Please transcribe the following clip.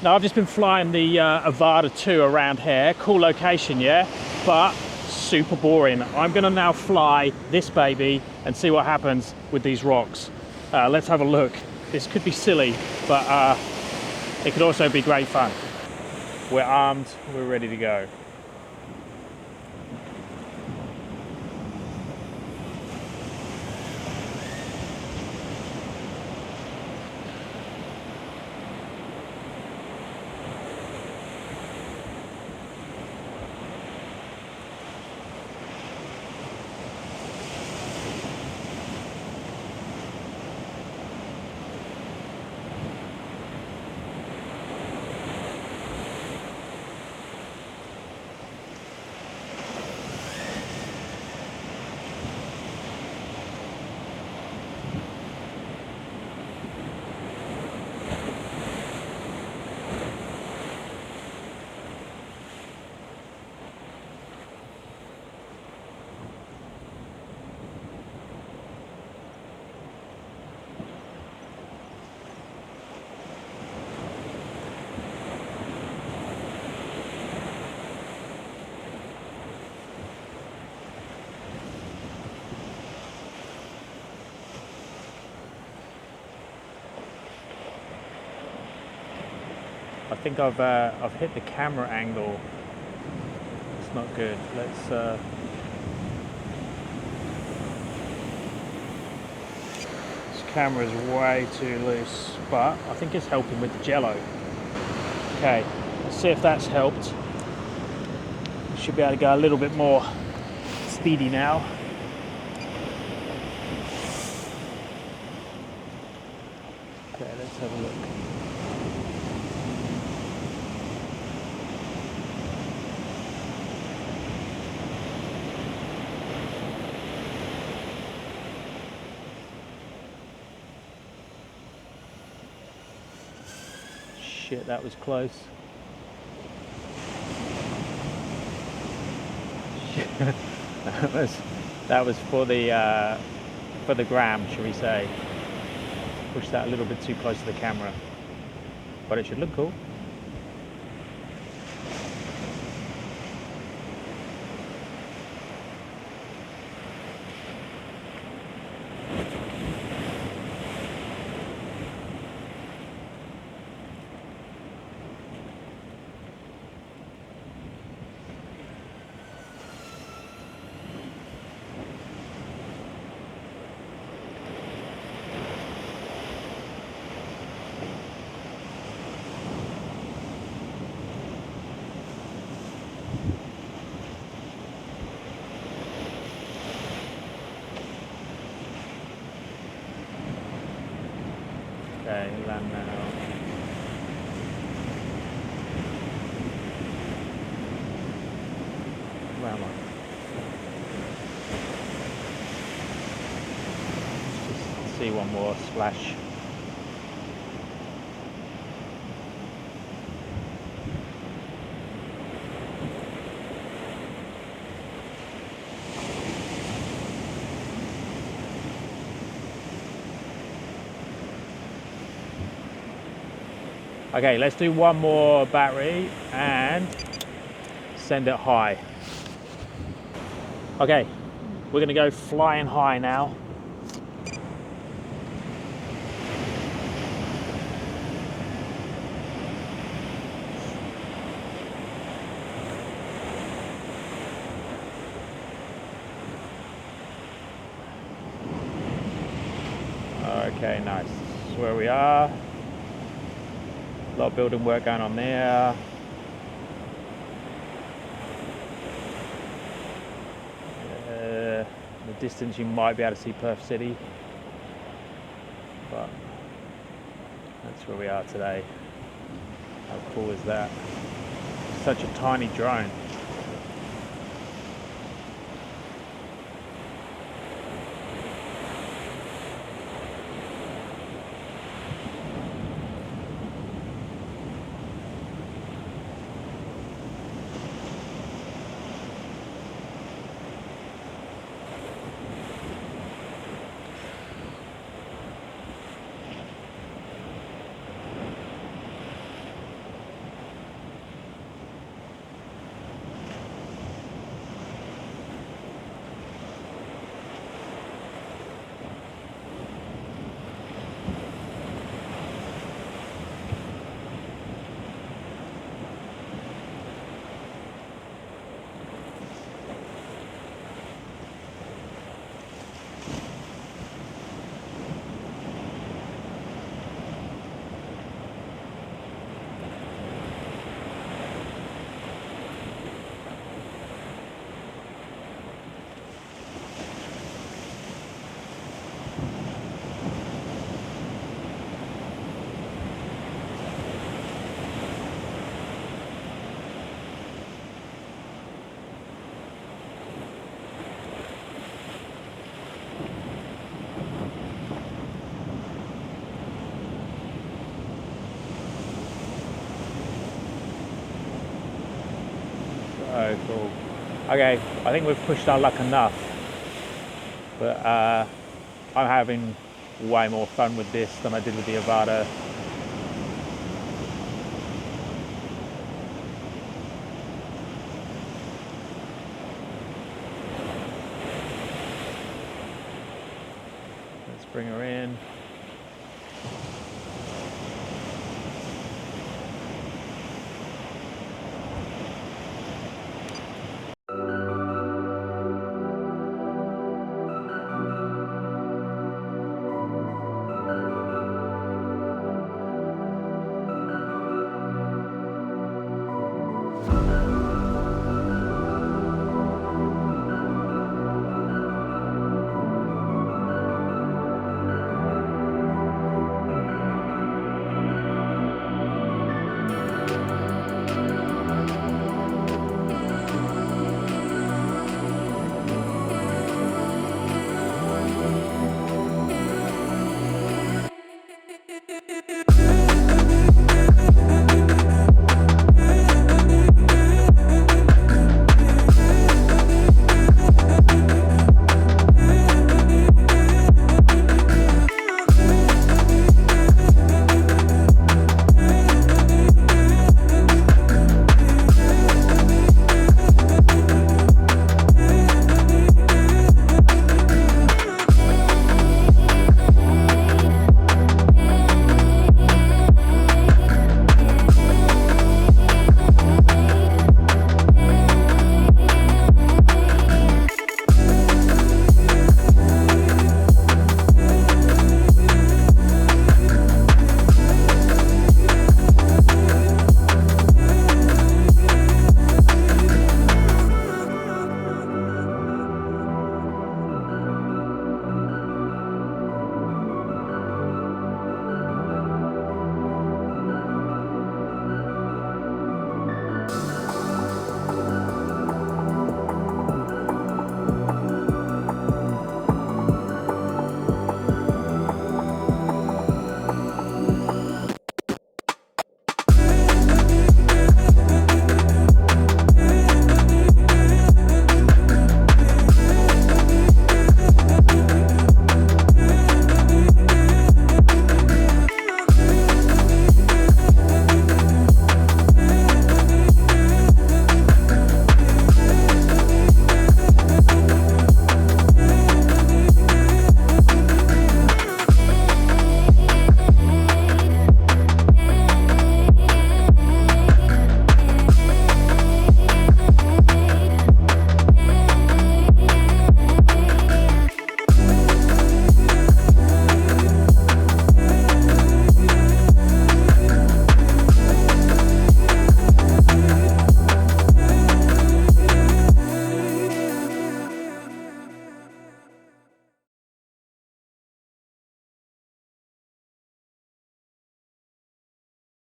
Now I've just been flying the Avata 2 around here. Cool location, yeah, but super boring. I'm gonna now fly this baby and see what happens with these rocks. Let's have a look. This could be silly, but it could also be great fun. We're armed, we're ready to go. I think I've hit the camera angle. It's not good. Let's this camera is way too loose, but I think it's helping with the jello. Okay, let's see if that's helped. Should be able to go a little bit more speedy now. Okay, let's have a look. Shit, that was close. that was for the gram, shall we say. Push that a little bit too close to the camera, but it should look cool. Okay, land now. Where am I? Just see one more splash. Okay, let's do one more battery and send it high. Okay, we're gonna go flying high now. Okay, nice. This is where we are. A lot of building work going on there. In the distance you might be able to see Perth City, but that's where we are today. How cool is that? Such a tiny drone. very cool. Okay, I think we've pushed our luck enough, but I'm having way more fun with this than I did with the Avata. Let's bring her in.